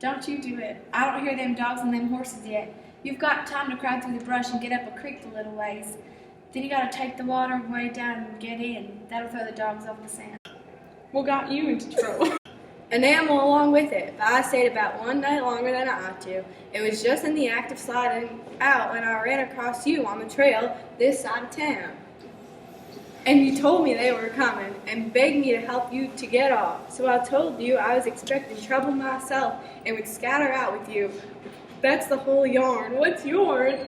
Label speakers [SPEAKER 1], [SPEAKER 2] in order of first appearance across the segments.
[SPEAKER 1] Don't you do it. I don't hear them dogs and them horses yet. You've got time to crowd through the brush and get up a creek a little ways. Then you gotta take the water way down and get in. That'll throw the dogs off the scent.
[SPEAKER 2] What got you into trouble?
[SPEAKER 3] An animal along with it, but I stayed about one night longer than I ought to. It was just in the act of sliding out when I ran across you on the trail this side of town. And you told me they were coming and begged me to help you to get off. So I told you I was expecting trouble myself and would scatter out with you. That's the whole yarn. What's yours?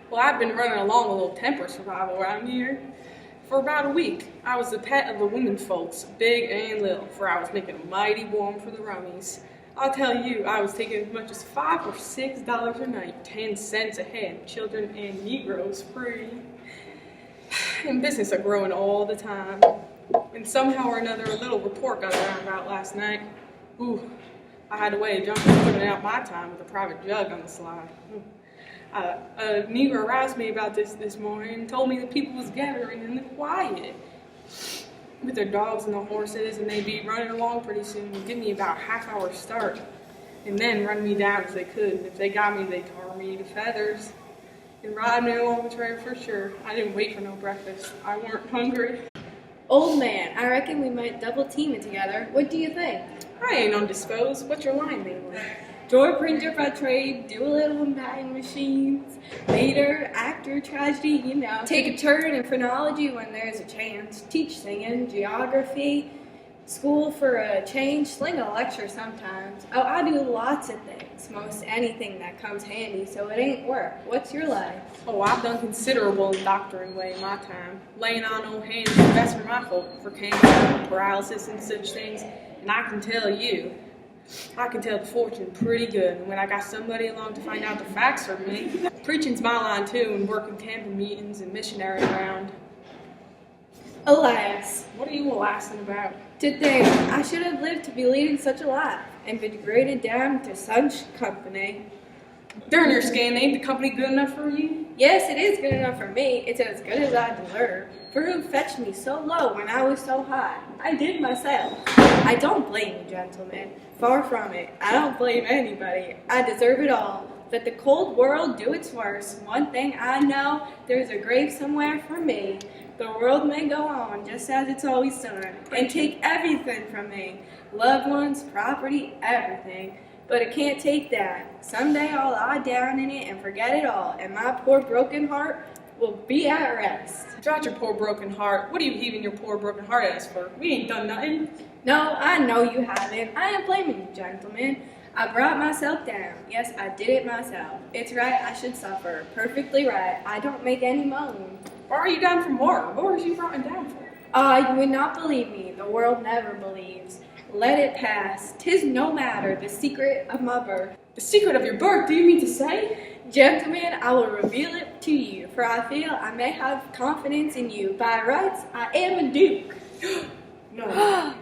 [SPEAKER 2] Well, I've been running along a little temper survival around here. For about a week, I was the pet of the women folks, big and little, for I was making mighty warm for the rummies. I'll tell you, I was taking as much as $5 or $6 a night, 10 cents a head, children and Negroes free. And business are growing all the time. And somehow or another, a little report got around about last night. Ooh, I had a way of putting out my time with a private jug on the slide. A Negro aroused me about this morning and told me that people was gathering in the quiet with their dogs and the horses, and they'd be running along pretty soon and give me about a half-hour start and then run me down if they could. And if they got me, they'd tar me to feathers and ride me along the trail for sure. I didn't wait for no breakfast. I weren't hungry.
[SPEAKER 3] Old man, I reckon we might double team it together. What do you think?
[SPEAKER 2] I ain't undisposed. What's your line, mainly?
[SPEAKER 3] Draw printer by trade, do a little in buying machines, later, actor, tragedy, you know. Take a turn in phrenology when there's a chance, teach singing, geography, school for a change, sling a lecture sometimes. Oh, I do lots of things, most anything that comes handy, so it ain't work. What's your life?
[SPEAKER 2] Oh, I've done considerable in doctoring way in my time, laying on old hands is best for my folk, for cancer, paralysis, and such things, and I can tell the fortune pretty good, and when I got somebody along to find out the facts for me, preaching's my line too, and working camping meetings and missionary around.
[SPEAKER 3] Alas,
[SPEAKER 2] What are you laughing about?
[SPEAKER 3] to think I should have lived to be leading such a life, and been degraded down to such company.
[SPEAKER 2] Darn your skin, ain't the company good enough for you?
[SPEAKER 3] Yes, it is good enough for me. It's as good as I deserve. For who fetched me so low when I was so high? I did myself. I don't blame you, gentlemen. Far from it. I don't blame anybody. I deserve it all. Let the cold world do its worst. One thing I know, there's a grave somewhere for me. The world may go on just as it's always done, and take everything from me. Loved ones, property, everything. But it can't take that. Someday I'll lie down in it and forget it all, and my poor broken heart will be at rest.
[SPEAKER 2] Drat your poor broken heart. What are you heaving your poor broken heart at us for? We ain't done nothing.
[SPEAKER 3] No, I know you haven't. I am blaming you, gentlemen. I brought myself down. Yes, I did it myself. It's right I should suffer. Perfectly right. I don't make any moan.
[SPEAKER 2] Why are you down for more? What was you brought down for?
[SPEAKER 3] You would not believe me. The world never believes. Let it pass. 'Tis no matter. The secret of my birth.
[SPEAKER 2] The secret of your birth, do you mean to say?
[SPEAKER 3] Gentlemen, I will reveal it to you, for I feel I may have confidence in you. By rights, I am a duke.
[SPEAKER 2] No.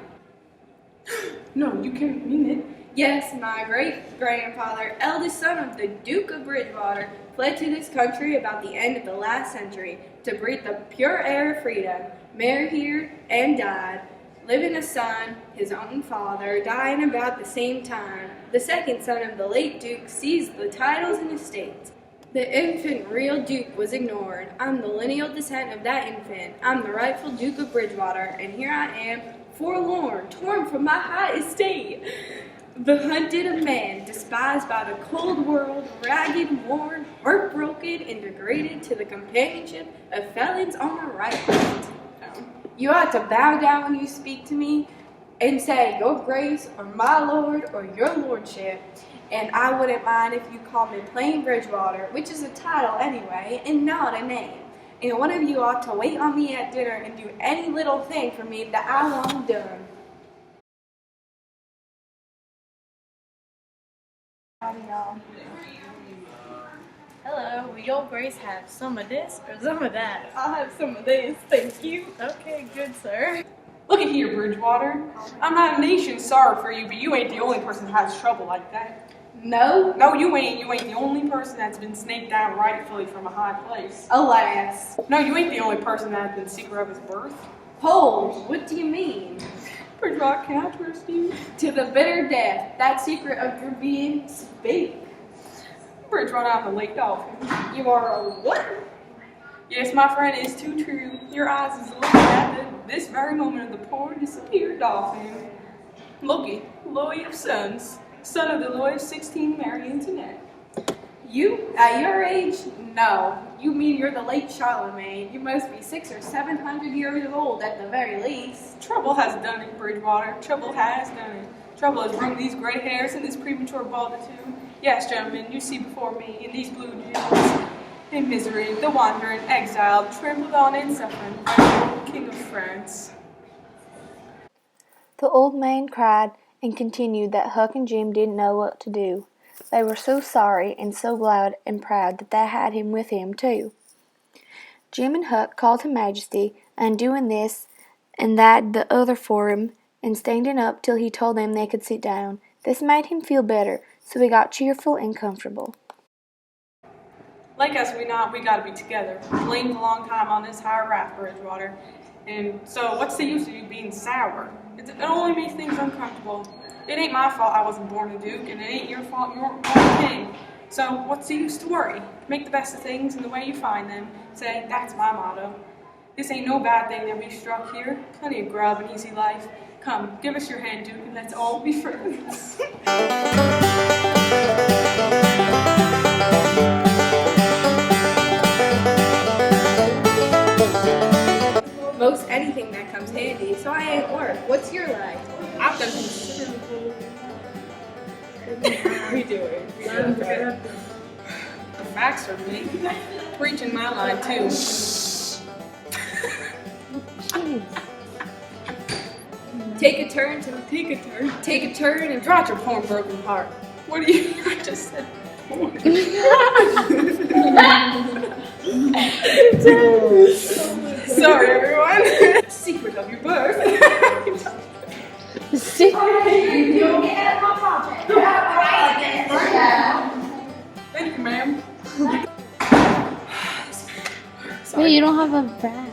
[SPEAKER 2] No, you can't mean it.
[SPEAKER 3] Yes, my great-grandfather, eldest son of the Duke of Bridgewater, fled to this country about the end of the last century to breathe the pure air of freedom, married here, and died, leaving a son, his own father, dying about the same time. The second son of the late Duke seized the titles and estates. The infant real Duke was ignored. I'm the lineal descent of that infant. I'm the rightful Duke of Bridgewater, and here I am, forlorn, torn from my high estate. The hunted of man, despised by the cold world, ragged, worn, heartbroken, and degraded to the companionship of felons on the right hand. You ought to bow down when you speak to me and say, Your Grace, or my Lord, or Your Lordship, and I wouldn't mind if you called me plain Bridgewater, which is a title anyway, and not a name. And one of you ought to wait on me at dinner and do any little thing for me that I want done.
[SPEAKER 4] Hello, will your grace have some of this or some of that?
[SPEAKER 3] I'll have some of this, thank you.
[SPEAKER 4] Okay, good sir.
[SPEAKER 2] Look at here, Bridgewater. I'm not a nation sorry for you, but you ain't the only person that has trouble like that.
[SPEAKER 3] No?
[SPEAKER 2] No, you ain't. You ain't the only person that's been snaked down rightfully from a high place.
[SPEAKER 3] Alas.
[SPEAKER 2] No, you ain't the only person that's been secret of his birth.
[SPEAKER 3] Hold, what do you mean?
[SPEAKER 2] Bridgewater. Bridgewater, can I trust you?
[SPEAKER 3] To the bitter death, that secret of your being, speak.
[SPEAKER 2] Bridgewater, I'm a lake dolphin.
[SPEAKER 3] You are a what?
[SPEAKER 2] Yes, my friend, is too true. Your eyes is looking at this very moment of the poor disappeared dolphin. Loki, Louis of Sons, son of the Louis of 16, Mary Antoinette.
[SPEAKER 3] You, at your age? No. You mean you're the late Charlemagne. You must be 600 or 700 years old at the very least.
[SPEAKER 2] Trouble has done it, Bridgewater. Trouble has done it. Trouble has grown these gray hairs and this premature balditude. Yes, gentlemen, you see before me, in these blue jeans, in misery, the wandering, exiled, trampled on and suffering by the old King of France.
[SPEAKER 1] The old man cried and continued that Huck and Jim didn't know what to do. They were so sorry and so glad and proud that they had him with him too. Jim and Huck called him Majesty, and doing this and that the other for him, and standing up till he told them they could sit down. This made him feel better, so he got cheerful and comfortable.
[SPEAKER 2] Like us, we gotta be together. Blamed a long time on this higher raft, Bridgewater. And so what's the use of you being sour? It only makes things uncomfortable. It ain't my fault I wasn't born a duke, and it ain't your fault you weren't born a king. So what's the use to worry? Make the best of things in the way you find them. Say, that's my motto. This ain't no bad thing that we struck here. Plenty of grub and easy life. Come, give us your hand, Duke, and let's all be friends.
[SPEAKER 3] Most anything that comes handy, so I ain't work. What's your life?
[SPEAKER 2] I've done considerable. How are you doing? The facts are me. Preaching my line, too.
[SPEAKER 3] Take a turn and
[SPEAKER 2] Draw your poor broken heart. What do you? I just said porn. Sorry, everyone. Secret of your birth. Thank you, ma'am.
[SPEAKER 1] Wait, you don't have a bag.